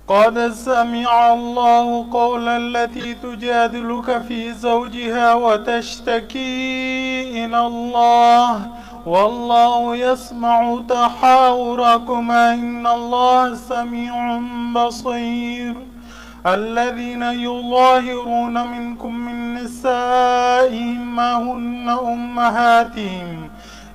قد سمع الله قول التي تجادلك في زوجها وتشتكي إلى الله والله يسمع تحاوركما إن الله سميع بصير. الذين يظاهرون منكم من نسائهم ما هن أمهاتهم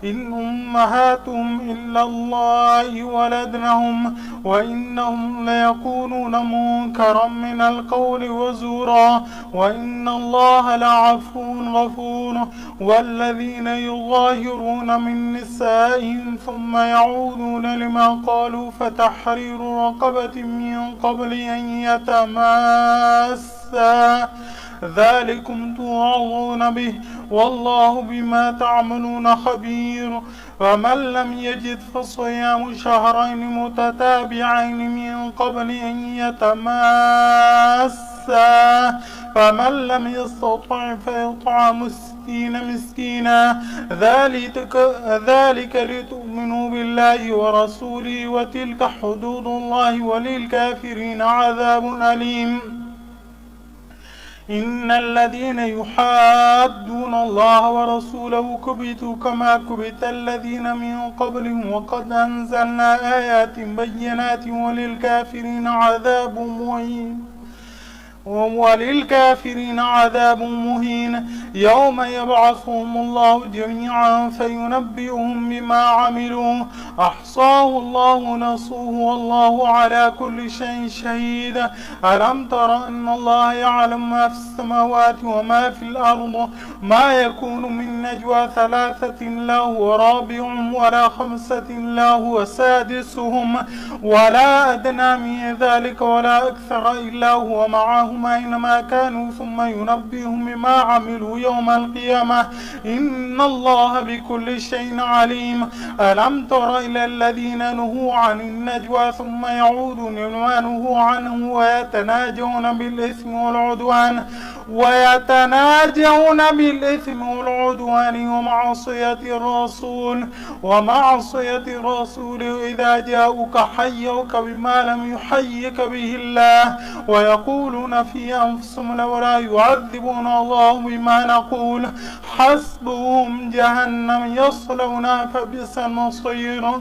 إن أمهاتهم إلا الله ولدنهم وإنهم ليقولون منكرا من القول وزورا وإن الله لعفو غفور. والذين يظاهرون من نسائهم ثم يعودون لما قالوا فتحرير رقبة من قبل أن يتماسا ذلكم توعظون به والله بما تعملون خبير. فمن لم يجد فصيام شهرين متتابعين من قبل أن يتماسا فمن لم يستطع فيطعم 60 مسكينا ذلك لتؤمنوا بالله ورسوله وتلك حدود الله وللكافرين عذاب أليم. إن الذين يحادون الله ورسوله كبتوا كما كبت الذين من قبلهم وقد أنزلنا آيات بينات وللكافرين عذاب مهين يوم يبعثهم الله جميعا فينبئهم بما عملوا أحصاه الله ونسوه والله على كل شيء شهيد. ألم تر أن الله يعلم ما في السماوات وما في الأرض ما يكون من نجوى 3 لا هو رابعهم ولا 5 لا هو سادسهم ولا أدنى من ذلك ولا أكثر إلا هو معهم أينما كانوا ثم ينبئهم بما عملوا يوم القيامة إن الله بكل شيء عليم. ألم تر إلى الذين نهوا عن النجوى ثم يعودون لما نهوا عنه ويتناجون بالإثم والعدوان ومعصية الرسول إذا جاءوك حيوك بما لم يحيك به الله ويقولون في أنفسهم لولا يعذبنا الله بما نقول حسبهم جهنم يصلونها فبئس المصير.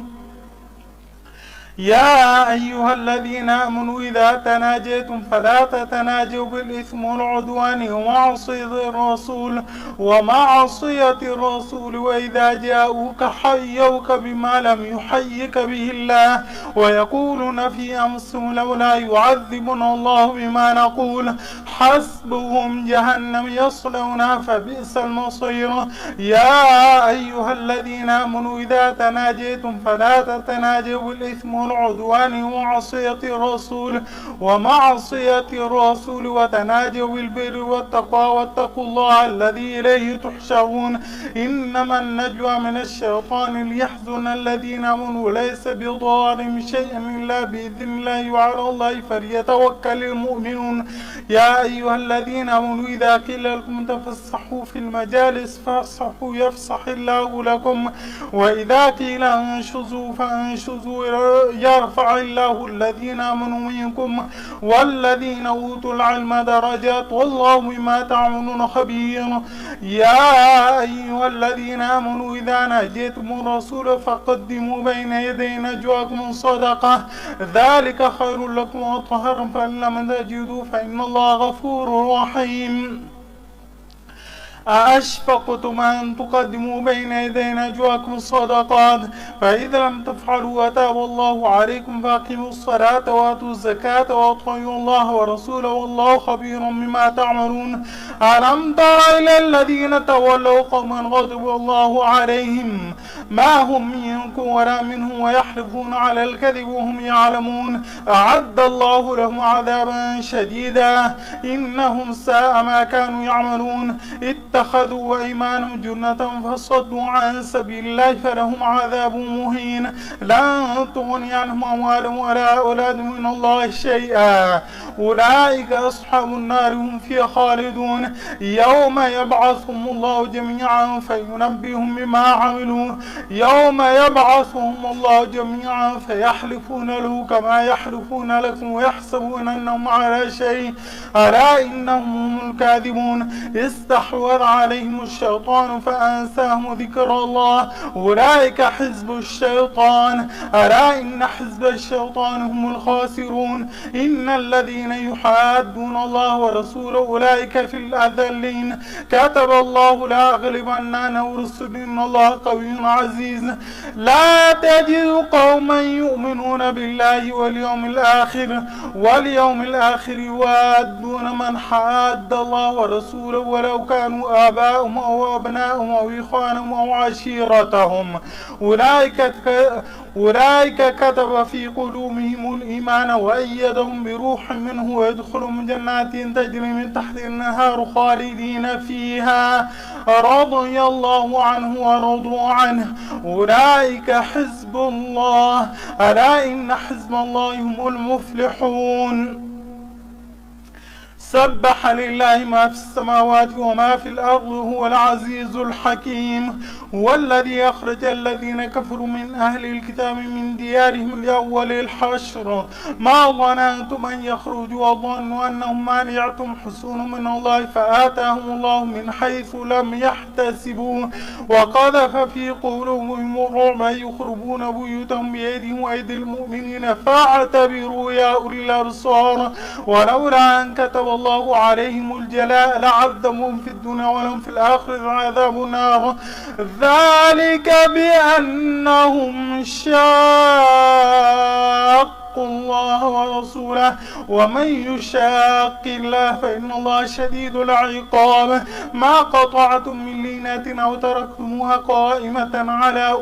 يا أيها الذين آمنوا إذا تناجيتم فلا تتناجوا بالإثم والعدوان ومعصية الرسول وإذا جاءوك حيوك بما لم يحيك به الله ويقولون في أنفسهم لولا يعذبنا الله بما نقول حسبهم جهنم يصلونها فبئس المصير. يا أيها الذين آمنوا إذا تناجيتم فلا تتناجوا بالإثم والعدوان ومعصية الرسول وتناجوا بالبر والتقوى واتقوا الله الذي إليه تحشرون. إنما النجوى من الشيطان ليحزن الذين آمنوا ليس بضارهم شيئا إلا بإذن الله وعلى الله فليتوكل المؤمنون. يا أيها الذين آمنوا إذا قيل لكم تفسحوا في المجالس فافسحوا يفسح الله لكم وإذا قيل انشزوا فانشزوا يرفع الله الذين آمنوا منكم والذين أوتوا العلم درجات والله بما تعملون خبير. يا أيها الذين آمنوا إذا ناجيتم الرسول فقدموا بين يدي نجواكم صدقة ذلك خير لكم وأطهر فإن لم تجدوا فإن الله غفور رحيم. أأشفقتم أن تقدموا بين يدي نجواكم الصدقات فإذا لم تفعلوا وتاب الله عليكم فأقيموا الصلاة وآتوا الزكاة وأطيعوا الله ورسوله والله خبير بما تعملون. ألم تر إلى الذين تولوا قوما غضب الله عليهم ما هم منكم ولا منهم ويحلفون على الكذب وهم يعلمون أعد الله لهم عذابا شديدا إنهم ساء ما كانوا يعملون. اتخذوا أيمانهم جنة فصدوا عن سبيل الله فلهم عذاب مهين لن تغني عنهم أموالهم ولا أولادهم من الله شيئا أولئك أصحاب النار هم فيها خالدون. يوم يبعثهم الله جميعا فينبئهم بما عملوا. يوم يبعثهم الله جميعا فيحلفون له كما يحلفون لكم ويحسبون أنهم على شيء، ألا إنهم هم الكاذبون. استحوذ عليهم الشيطان فأنساهم ذكر الله. أولئك حزب الشيطان، ألا إن حزب الشيطان هم الخاسرون. إن الذين يحادون الله ورسوله أولئك في الأذلين. كتب الله لأغلبن أنا ورسلي إن الله قوي عزيز. لا تجد قوما يؤمنون بالله واليوم الآخر يوادون من حاد الله ورسوله ولو كانوا آباءهم أو أبناءهم أو إخوانهم أو عشيرتهم. أولئك كتب في قلوبهم الإيمان وأيدهم بروح منه ويدخلهم جنات تجري من تحت النهار خالدين فيها رضي الله عنه ورضوا عنه. أولئك حزب الله، ألا إن حزب الله هم المفلحون. سبح لله ما في السماوات وما في الأرض هو العزيز الحكيم. هو الذي أخرج الذين كفروا من أهل الكتاب من ديارهم لأول الحشر ما ظننتم أن يخرجوا وظنوا أنهم مانعتهم حصون من الله فآتاهم الله من حيث لم يحتسبوا وقذف في قلوبهم الرعب يخربون بيوتهم بأيديهم وأيدي المؤمنين فاعتبروا يا أولي الأبصار. ولولا أن كتب الله عليهم الجلاء لعذبهم في الدنيا ولهم في الآخرة عذاب النار. ذلك بأنهم شاقوا الله ورسوله ومن يشاق الله فإن الله شديد العقاب. ما قطعتم من لينة أو تركتموها قائمة على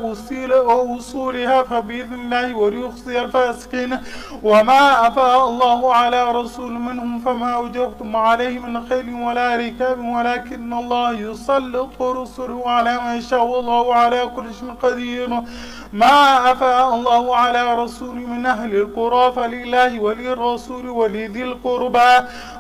أصولها فبإذن الله وليخزي الفاسقين. وما أفاء الله على رسول منهم فما أوجبتم عليه من خيل ولا ركاب ولكن الله يسلط رسله على من يشاء والله على كل شيء قدير. ما أفاء الله على رسول من أهل القرى فلله وللرسول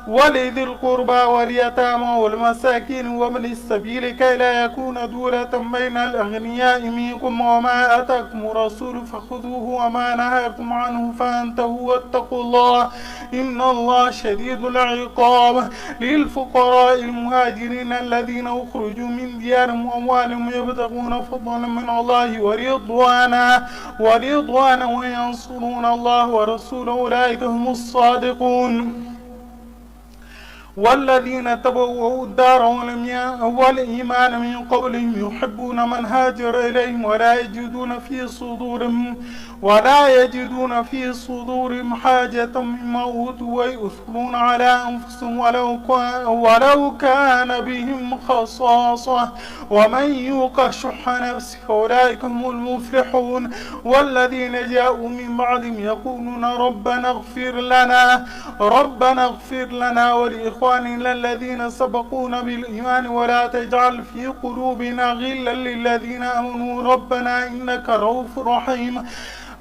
ولذي القربى واليتامى والمساكين وابن السبيل كي لا يكون دولة بين الأغنياء منكم. وما أتاكم الرسول فخذوه وما نهاكم عنه فانتهوا واتقوا الله إن الله شديد العقاب. للفقراء المهاجرين الذين أخرجوا من ديارهم وأموالهم يبتغون فضلا من الله ورضوانا وينصرون الله ورسوله أولئك هم الصادقون. والذين تبوؤوا الدار والإيمان من قبلهم يحبون من هاجر إليهم ولا يجدون في صدورهم حاجة مما أوتوا ويؤثرون على أنفسهم ولو كان بهم خصاصة ومن يوق شح نفسه فأولئك هم المفلحون. والذين جاءوا من بعدهم يقولون ربنا اغفر لنا ولإخواننا الذين سبقونا بالإيمان ولا تجعل في قلوبنا غلا للذين آمنوا ربنا إنك رؤوف رحيم.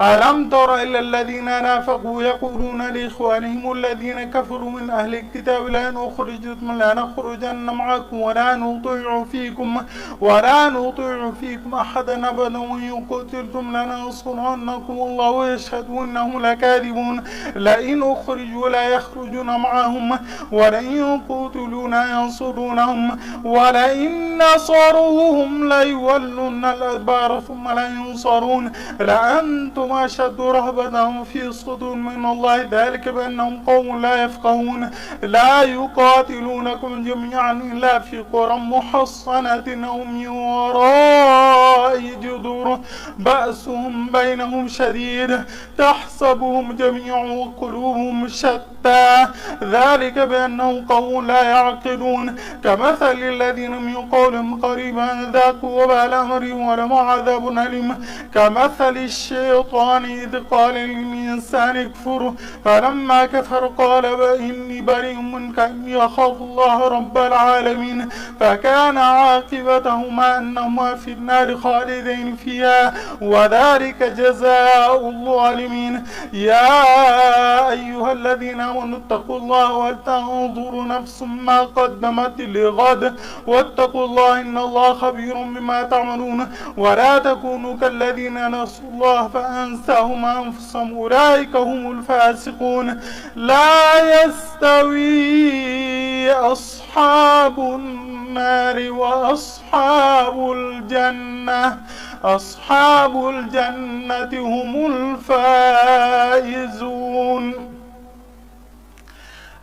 ألم تر إلى الذين نافقوا يقولون لإخوانهم الذين كفروا من أهل الكتاب لنخرجن معكم ولا نطيع فيكم أحدا أبدا وإن قتلتم لننصرنكم الله ويشهد أنهم لكاذبون. لئن أخرجوا لا يخرجون معهم ولئن قتلوا لا ينصرونهم ولئن نصروهم ليولون الأدبار ثم لا ينصرون. لأنتم أشد رهبة في الصدور من الله ذلك بأنهم قوم لا يفقهون. لا يقاتلونكم جميعا إلا في قرى محصنة أو من وراء جدور بأسهم بينهم شديد تحسبهم جميعا وقلوبهم شتى ذلك بأنهم قوم لا يعقلون. كمثل الذين من قولهم قريبا ذاقوا وبال أمرهم ولهم عذاب أليم. كمثل الشيطان إذ قال للإنسان اكفر فلما كفر قال إني بريء منك إني أخاف الله رب العالمين. فكان عاقبتهما أنهما في النار خالدين فيها وذلك جزاء الظالمين. يا يا أيها الذين آمنوا اتقوا الله ولتنظر نفس ما قدمت لغد واتقوا الله إن الله خبير بما تعملون ولا تكونوا كالذين نسوا الله فأنساهم أنفسهم أولئك هم الفاسقون لا يستوي أصحاب النار وأصحاب الجنة أصحاب الجنة هم الفائزون.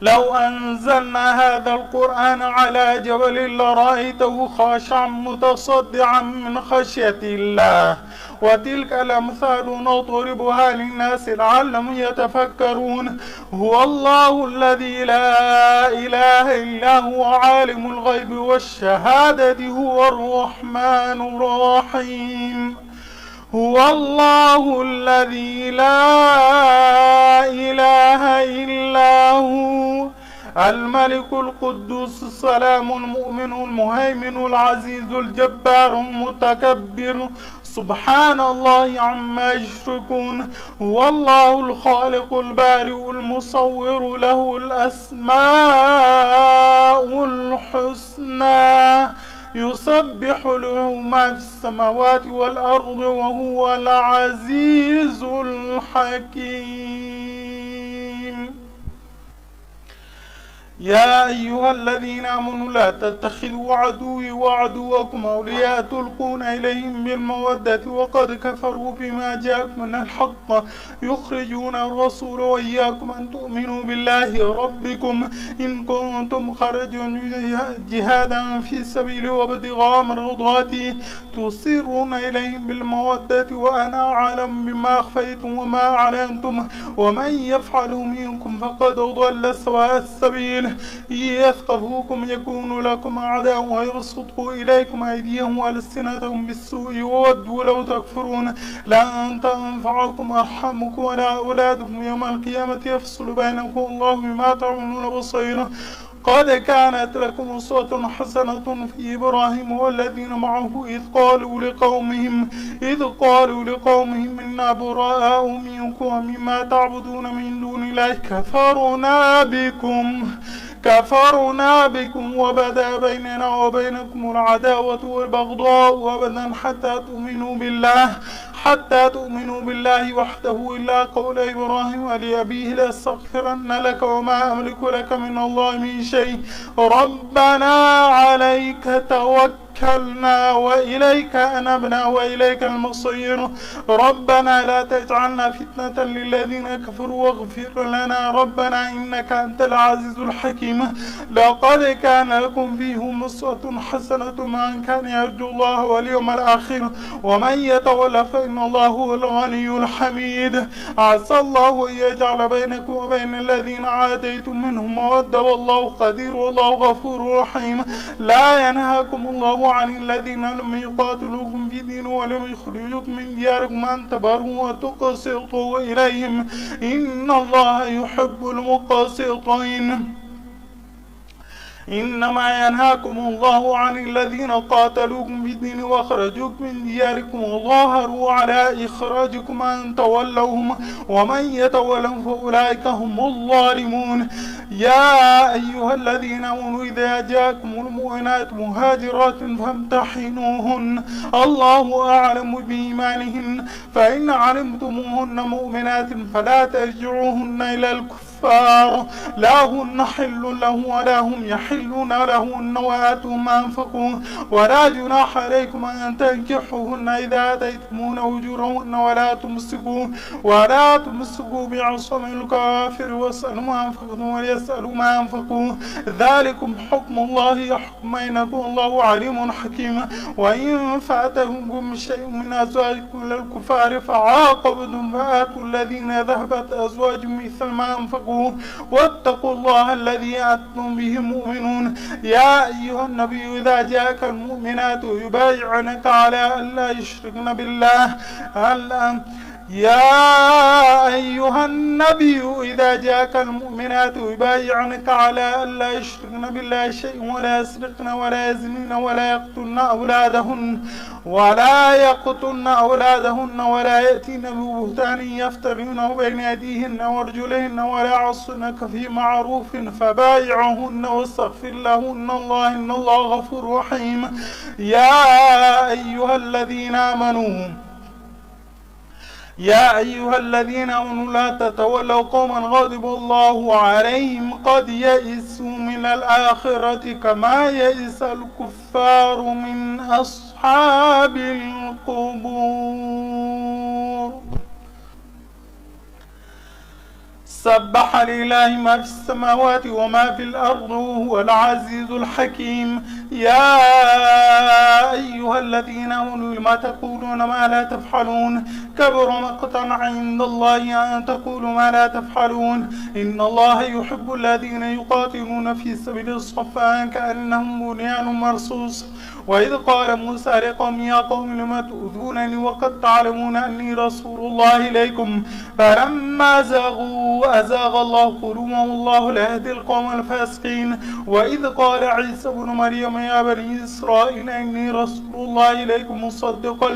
لو أنزلنا هذا القرآن على جبل لرأيته خاشعا متصدعا من خشية الله وتلك الأمثال نضربها للناس لعلهم يتفكرون. هو الله الذي لا إله إلا هو عالم الغيب والشهادة هو الرحمن الرحيم. هو الله الذي لا إله إلا هو الملك القدوس السلام المؤمن المهيمن العزيز الجبار المتكبر سبحان الله عما يشركون. هو الله الخالق البارئ المصور له الأسماء الحسنى يسبح له ما في السماوات والأرض وهو العزيز الحكيم. يا أيها الذين آمنوا لا تتخذوا عدوي وعدوكم أولياء تلقون إليهم بالمودة وقد كفروا بما جاءكم من الحق يخرجون الرسول وإياكم أن تؤمنوا بالله ربكم إن كنتم خرجوا جهادا في سبيلي وابتغاء مرضاتي تسرون إليهم بالمودة وأنا أعلم بما أخفيتم وما أعلنتم ومن يفعله منكم فقد ضل سواء السبيل. يثقفوكم يكونوا لكم أعداء ويبسطوا إليكم أيديهم وألسنتهم بالسوء وودوا لو تكفرون. لن تنفعكم أرحامكم ولا أولادكم يوم القيامة يفصل بينكم الله بما تعملون بصير. قد كانت لكم أسوة حسنة في إبراهيم والذين معه إذ قالوا لقومهم إنا براء منكم ومما تعبدون من دون الله كفرنا بكم وبدا بيننا وبينكم العداوة والبغضاء أبدا حتى تؤمنوا بالله وحده إلا قول إبراهيم لأبيه لأستغفرن لك وما أملك لك من الله من شيء ربنا عليك توكلنا وإليك أنبنا وإليك المصير ربنا لا تجعلنا فتنة للذين كفروا واغفر لنا ربنا إنك أنت العزيز الحكيم. لقد كان لكم فيهم أسوة حسنة من كان يرجو الله واليوم الآخر ومن يتولى فإن الله هو الغني الحميد. عسى الله أن يجعل بينكم وبين الذين عاديتم منهم مودة والله قدير والله غفور رحيم. لا ينهاكم الله عن الذين لم يقاتلوكم في الدين ولم يخرجوكم من دياركم أن تبروا وتقسطوا إليهم إن الله يحب المقسطين. إنما ينهاكم الله عن الذين قاتلوكم في الدين وأخرجوكم من دياركم وظاهروا على إخراجكم أن تولوهم ومن يتولهم فأولئك هم الظالمون. يا أيها الذين آمنوا إذا جاءكم المؤمنات مهاجرات فامتحنوهن الله أعلم بإيمانهن فإن علمتموهن مؤمنات فلا ترجعوهن إلى الكفر لا هن حل له ولا هم يحلون لهن وآتوهم ما أنفقوا ولا جناح عليكم أن تنكحوهن إذا آتيتموهن أجورهن ولا تمسكوا بعصم الكافر واسألوا ما أنفقتم وليسألوا ما أنفقوا ذلكم حكم الله يحكم بينكم الله عليم حكيم. وإن فاتكم شيء من أزواجكم للكفار فعاقبتم فآتوا الذين ذهبت أزواجهم مثل ما أنفقوا واتقوا الله الذي أنتم به مؤمنون. يا أيها النبي إذا جاءك المؤمنات يبايعنك على أن لا يشركن بالله يا أيها النبي إذا جاءك المؤمنات يبايعنك على أن لا يشركن بالله شيئا ولا يسرقن ولا يزنين ولا يقتلن أولادهن ولا يأتين ببهتان يفترونه بين أيديهن وأرجلهن ولا يعصنك في معروف فبايعهن واستغفر لهن الله إن الله غفور رحيم. يا أيها الذين آمنوا لا تتولوا قوما غضب الله عليهم قد يئسوا من الآخرة كما يئس الكفار من أصحاب القبور. سبح لله ما في السماوات وما في الأرض وهو العزيز الحكيم. يا أيها الذين آمنوا لما تقولون ما لا تفعلون كبر مقتا عند الله أن تقولوا ما لا تفعلون إن الله يحب الذين يقاتلون في سبيل صفا كأنهم بنيان مرصوص. وإذ قال موسى لقومه يا قوم لم تؤذونني وقد تعلمون أني رسول الله إليكم فلما زاغوا أزاغ الله قلوبهم والله لا يهدي القوم الفاسقين. وإذ قال عيسى ابن مريم يا بني إسرائيل إني رسول الله إليكم مصدقا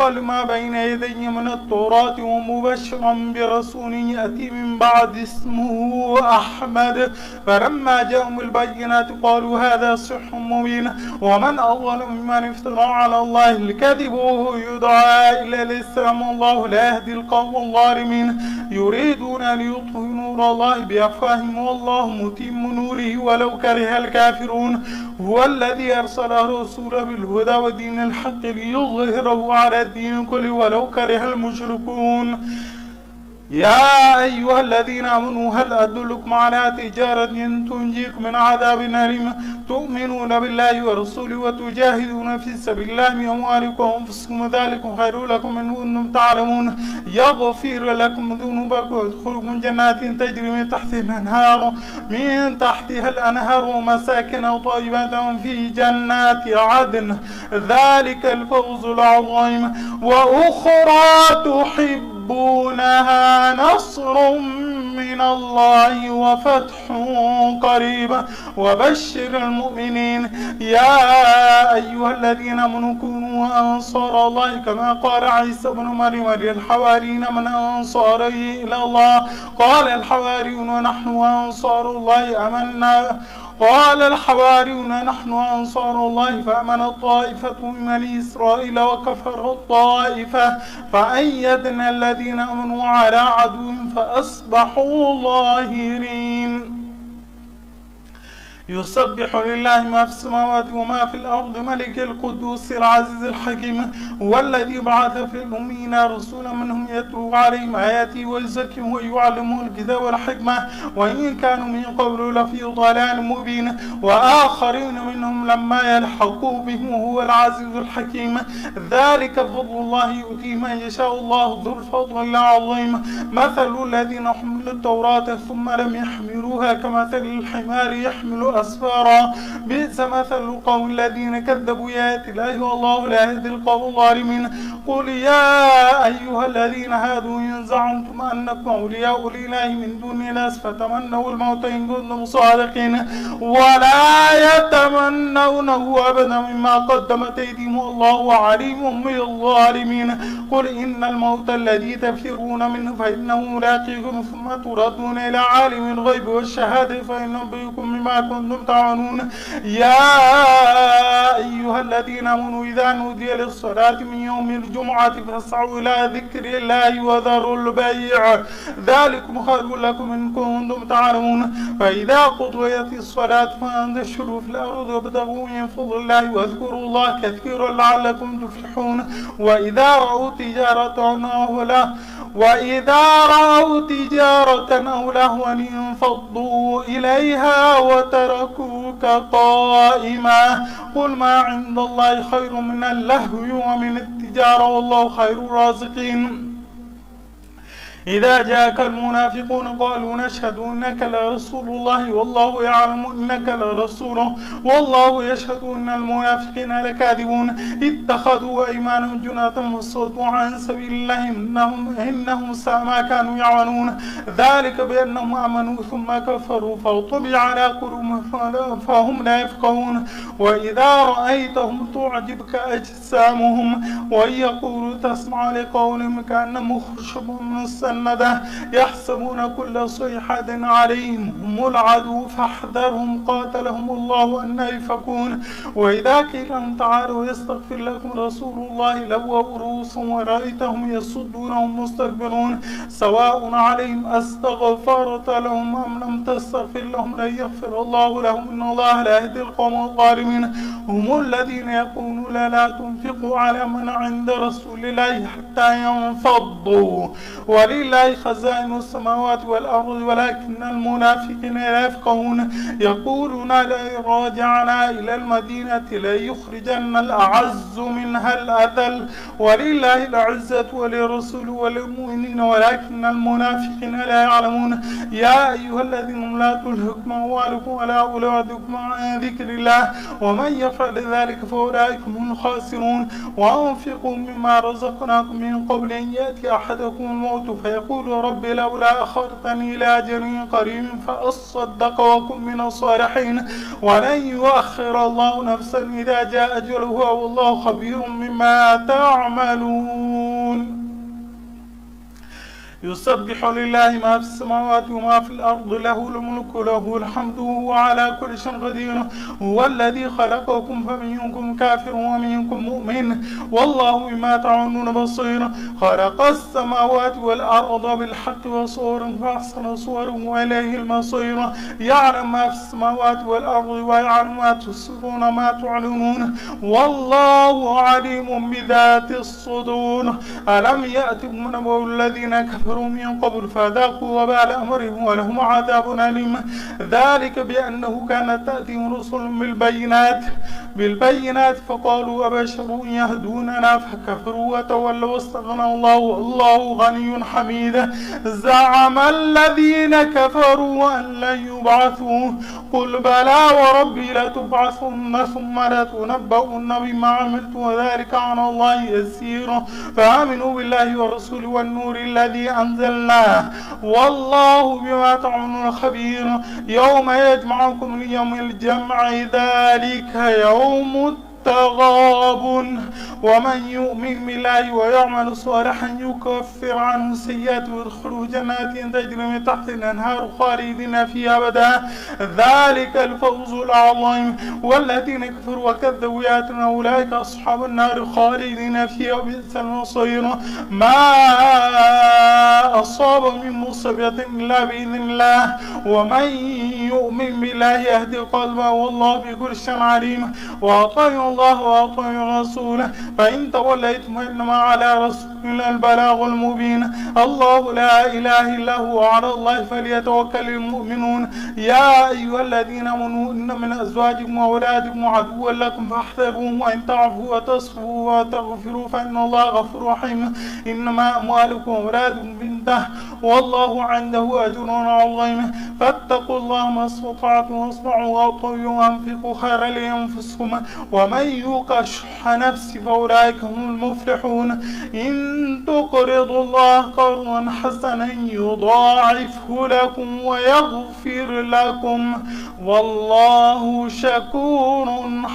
لما بين يدي من التوراة ومبشرا برسول يأتي من بعد اسمه أحمد. فلما جاءهم البينات قالوا هذا سحر مبين ومن أظلم ممن افترى على الله الكذب وهو يدعى إلى الإسلام والله لا يهدي القوم الظالمين. يريدون ليطفئوا نور الله بأفواههم والله متم نوره ولو كره الكافرون. هو الذي أرسل رسوله بالهدى ودين الحق ليظهره على الدين كله ولو كره المشركون. يا أيها الذين آمنوا هل أدلكم على تجارة تنجيكم من عذاب أليم تؤمنون بالله ورسوله وتجاهدون في سبيل الله بأموالكم وأنفسكم ذلكم خير لكم إن كنتم تعلمون. يغفر لكم ذنوبكم ويدخلكم جنات تجري من تحتها الأنهار ومساكن طيبة في جنات عدن ذلك الفوز العظيم. وأخرى تحبونها نصر من الله وفتح قريب وبشر المؤمنين. يا أيها الذين آمنوا كونوا أنصار الله كما قال عيسى ابن مريم للحواريين من أنصاري إلى الله قال الحواريون نحن أنصار الله آمنا قال الحواريون نحن أنصار الله فأمن الطائفة من بني إسرائيل وكفر الطائفة فأيدنا الذين آمنوا على عدوهم فأصبحوا ظاهرين. يسبح لله ما في السماوات وما في الأرض ملك القدوس العزيز الحكيم. هو الذي بعث في الأميين رسولا منهم يتلو عليهم آياته ويزكيهم ويعلمهم الكتاب والحكمة وإن كانوا من قبل لفي ضلال مبين وآخرين منهم لما يلحقوا بهم وهو العزيز الحكيم. ذلك فضل الله يؤتيه من يشاء الله ذو الفضل العظيم. مثل الذين حملوا التوراة ثم لم يحملوها كمثل الحمار يحمل أسفارا بئس مثل القوم الذين كذبوا بآيات الله والله لا يهدي القوم الظالمين. قل يا أيها الذين هادوا إن زعمتم أنكم أولياء لله من دون الناس فتمنوا الموت إن كنتم صادقين ولا يتمنونه أبدا مما قدمت أيديهم والله عليم بالظالمين. قل إن الموت الذي تفرون منه فإنه ملاقيكم ثم تردون إلى عالم الغيب والشهادة فينبئكم بما كنتم تعملون. يا أيها الذين آمنوا إذا نودي للصلاة من يوم الجمعة فاسعوا إلى ذكر الله وذروا البيع ذلكم خير لكم إن كنتم تعلمون. فإذا قضيت الصلاة فانتشروا في الأرض وابتغوا من فضل الله واذكروا الله كثيرا لعلكم تفلحون. وإذا رأوا تجارة أو لهوا انفضوا إليها وتركوك قائما. قل ما عند الله خير من اللهو ومن التجارة والله خير الرازقين. إذا جاءك المنافقون قالوا نشهد إنك لرسول الله والله يعلم إنك لرسوله والله يشهد إن المنافقين لكاذبون اتخذوا أيمانهم جنة وصدوا عن سبيل الله إنهم ساء ما كانوا يعملون ذلك بأنهم آمنوا ثم كفروا فطبع على قلوبهم فهم لا يفقهون وإذا رأيتهم تعجبك أجسامهم وإن يقولوا تسمع لقولهم كأنهم خشب مسندة يحسبون كل صيحة عليهم هم العدو فاحذرهم قاتلهم الله أن يفكون وإذا قيل لهم تعالوا يستغفر لكم رسول الله لووا رؤوسهم ورأيتهم يصدونهم مستكبرون سواء عليهم أستغفرت لهم أم لم تستغفر لهم لن يغفر الله لهم إن الله لا يهدي القوم الظالمين هم الذين يقولون لا تنفقوا على من عند رسول الله حتى ينفضوا ولله خزائن السماوات والأرض ولكن المنافقين لا يفقهون يقولون لئن رجعنا إلى المدينة ليخرجن الأعز منها الأذل ولله العزة ولرسول وللمؤمنين ولكن المنافقين لا يعلمون يا أيها الذين لا تلهكم أموالكم ولا أولادكم عن ذكر الله ومن يفعل ذلك فأولئك هم الخاسرون وأنفقوا مما رزقناكم من قبل أن يأتي أحدكم الموت فيقول رب لولا أخرتني إلى أجل قريب فأصدق وكن من الصالحين ولن يؤخر الله نفسا إذا جاء أجلها والله خبير مما تعملون يسبح لله ما في السماوات وما في الأرض له الملك له الحمد وهو على كل شيء قدير هو الذي خلقكم فمنكم كافر ومنكم مؤمن والله بما تعملون بصير خلق السماوات والأرض بالحق وصور فأحسن صور وإليه المصير يعلم ما في السماوات والأرض ويعلم ما تسرون ما تعلنون والله عليم بذات الصدور ألم يأتكم نبأ الذين كفروا من قبل فذاقوا وبال أمرهم ولهم عذاب أليم ذلك بأنه كانت تأتيهم رسل بالبينات فقالوا أبشر يهدوننا فكفروا وتولوا واستغنى الله والله غني حميد زعم الذين كفروا أن لن يبعثوا قل بلى وربي لتبعثن ثم لتنبؤن بما عملت وذلك على الله يسير فآمنوا بالله ورسوله والنور الذي أنزلناه والله بما تعملون خبير يوم يجمعكم ليوم الجمع ذلك يوم التغاب ومن يؤمن بالله ويعمل صالحا يكفر عنه سيئات ويدخله جنات تجري من تحت الأنهار خالدين فيها أبدا ذلك الفوز العظيم والذين كفروا وكذبوا بآياتنا أولئك أصحاب النار خالدين فيها وبئس المصير ما أصاب من مصيبة إلا بإذن الله ومن يؤمن بالله يهدي قلبه والله بكل شيء عليم وأطيعوا الله وأطيعوا رسوله فإن توليتم إنما على رسولنا البلاغ المبين الله لا إله إلا هو على الله فليتوكل المؤمنون يا أيها الذين آمنوا إن من أزواجكم وأولادكم عدوا لكم فاحذروهم وإن تعفوا وتصفوا وتغفروا فإن الله غفور رحيم إنما أموالكم وأولادكم فتنة والله عنده أجر عظيم فاتقوا الله ما استطعتم واصنعوا وأطيعوا وأنفقوا خيرا لأنفسكم ومن يوق شح نفسه فأولئك هم المفلحون إن تقرضوا الله قرضا حسنا يضاعفه لكم ويغفر لكم والله شكور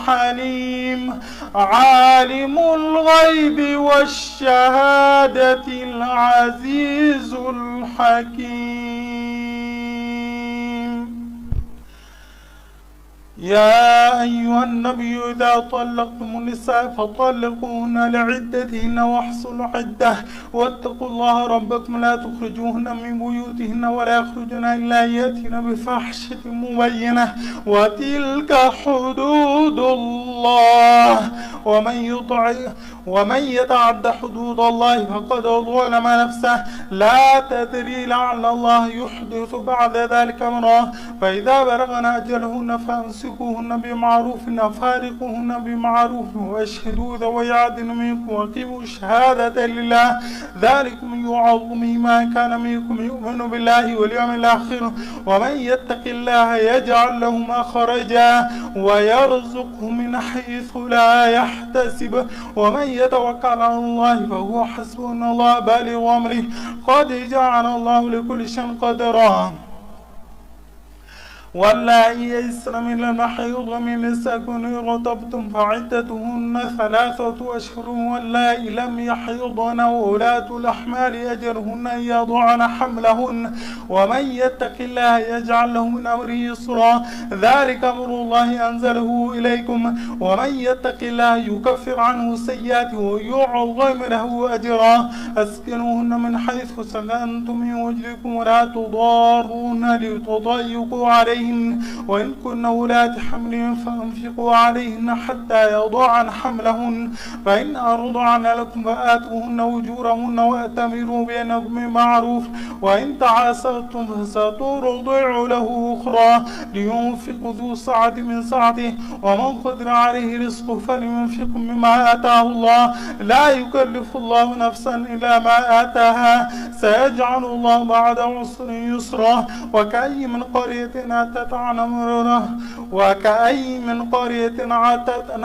حليم عالم الغيب والشهادة العزيز الحكيم يا أيها النبي إذا طلقتم النساء فطلقوهن لعدتهن واحصوا العدة واتقوا الله ربكم لا تخرجوهن من بيوتهن ولا يخرجن إلا يأتين بفاحشة مبينة وتلك حدود الله ومن يتعد حدود الله فقد ظلم نفسه، لا تدري لعل الله يحدث بعد ذلك أمرا. فإذا بلغن أجلهن فأمسكوهن بمعروف فارقوهن بمعروف واشهدوا ذوي عدل منكم وأقيموا الشهادة لله، ذلكم يوعظ به من كان منكم يؤمن بالله واليوم الآخر. ومن يتق الله يجعل له مخرجا ويرزقه من حيث لا يحتسب، ومن يتوكل على الله فهو حسبه، إن الله بالغ أمره قد جعل الله لكل شيء قدرا. واللائي يئسن من المحيض من نسائكم إن ارتبتم فعدتهن 3 أشهر، واللائي لم يحيضن وأولاة الأحمال أجلهن أن يضعن حملهن، ومن يتق الله يجعل له من أمره يسرا، ذلك أمر الله أنزله إليكم. ومن يتق الله يكفر عنه سيئاته ويعظم له أجرا. أسكنوهن من حيث سكنتم من وجدكم ولا تضارون لتضيقوا عليهن، وإن كن أولات حمل فأنفقوا عليهن حتى يضعن حملهن، فإن أرضعن لكم فآتوهن أجورهن وأتمروا بينكم بمعروف، وإن تعاسرتم فسترضع له أخرى لينفق ذو سعة من سعته، ومن قدر عليه رزقه فلينفق مما آتاه الله، لا يكلف الله نفسا إلا ما آتاها، سيجعل الله بعد عسر يسرا. وكأي من قرية عتت عن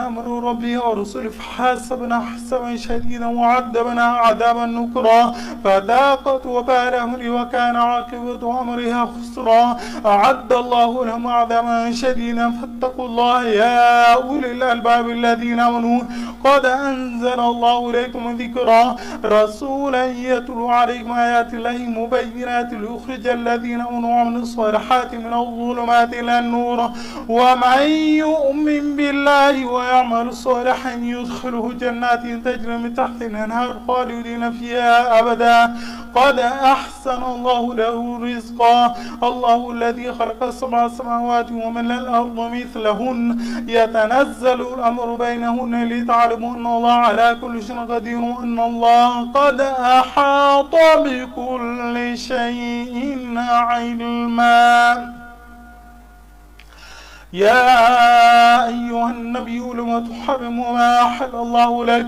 أمر ربها ورسله فحاسبنا حسابا شديدا وعذبنا عذابا نكرا، فذاقت وبال أمري وكان عاقبة أمرها خسرا. أعد الله لهم عذابا شديدا فاتقوا الله يا أولي الألباب الذين آمنوا، قد أنزل الله إليكم ذكرا، رسولا يتلو عليكم آيات الله مبينات ليخرج الذين آمنوا وعملوا الصالحات من الظلمات إلى النور، ومن يؤمن بالله ويعمل صالحا يدخله جنات تجري من تحت الأنهار خالدين فيها أبدا، قد أحسن الله له رزقا. الله الذي خلق 7 سماوات ومن الأرض مثلهن يتنزل الأمر بينهن لتعلموا أن الله على كل شيء قدير وأن الله قد أحاط بكل شيء علما. يا أيها النبي لم تحرم ما أحل الله لك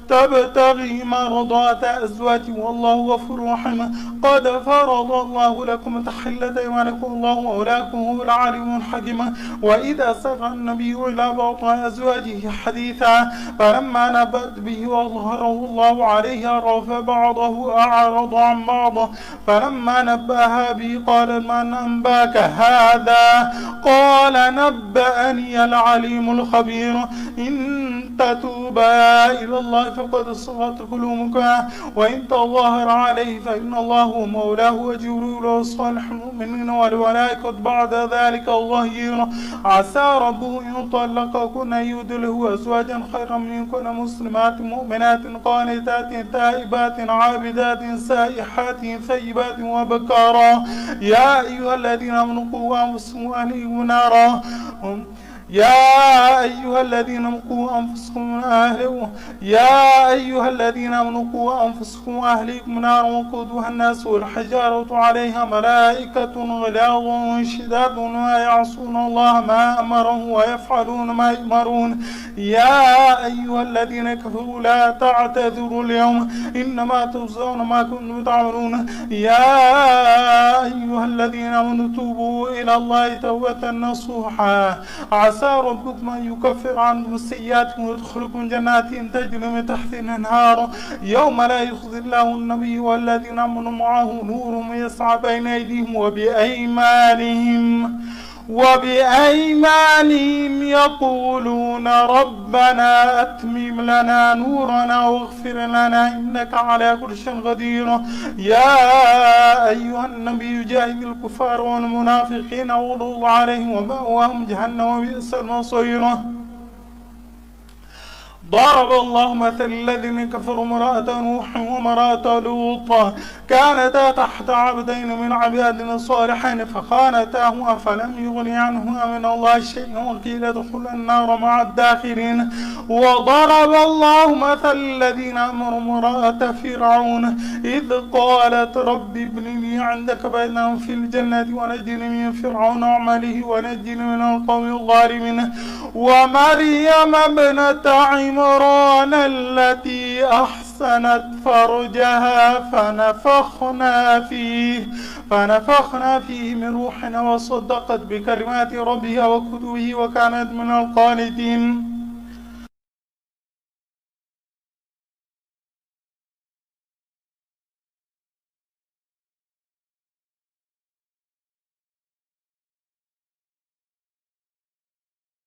تبتغي مرضات أزواجك والله غفور رحيم، قد فرض الله لكم تحلة أيمانكم الله مولاكم هو العليم الحكيم. وإذا سر النبي إلى بعض أزواجه حديثا فلما نبأت به وأظهره الله عليه عرف بعضه أعرض عن بعض، فلما نبأها به قال من أنباك هذا؟ قال نبأني العليم الخبير، إن تتوبا إلى الله فقد صغت قلوبكما وإن تظاهر عليه فإن الله هو مولاه وجبريل وصالح المؤمنين والملائكة بعد ذلك ظهير. عسى ربه إن طلقكن أن يبدله أزواجا خيرا منكن مسلمات مؤمنات قانتات تائبات عابدات سائحات ثيبات وبكارا. يا أيها الذين آمنوا قوا أنفسكم وأهليكم نارا يا أيها الذين قوا آمنوا قوا أنفسكم وأهليكم نارا وقودها الناس والحجارة عليها ملائكة غلاظ شداد لا يعصون الله ما أمرهم ويفعلون ما يؤمرون. يا أيها الذين كفروا لا تعتذروا اليوم إنما تجزون ما كنتم تعملون. يا أيها الذين آمنوا توبوا إلى الله توبة نصوحا عسى ربكم أن يكفر عنكم السيئات ويدخلكم جنات تجري من تحت الأنهار يوم لا يخزي الله النبي والذين آمنوا معه نورهم يسعى بين أيديهم وبأيمانهم يقولون ربنا أتمم لنا نورنا واغفر لنا إنك على كل شيء قدير. يا أيها النبي جاهد الكفار والمنافقين واغلظ عليهم ومأواهم جهنم وبئس المصير. ضرب الله مثل الذين كفروا امرأة نوح وامرأة لوط كانتا تحت عبدين من عبادنا الصالحين فخانتاهما فلم يغن عنهما من الله شيئا وقيل ادخلا النار مع الداخلين. وضرب الله مثل الذين امروا امرأة فرعون إذ قالت رب ابن لي عندك بيتا في الجنة ونجني من فرعون وعمله ونجني من القوم الظالمين. ومريم ابنة عمران التي أحسنت فرجها فنفخنا فيه من روحنا وصدقت بكلمات ربها وكتبه وكانت من القانتين.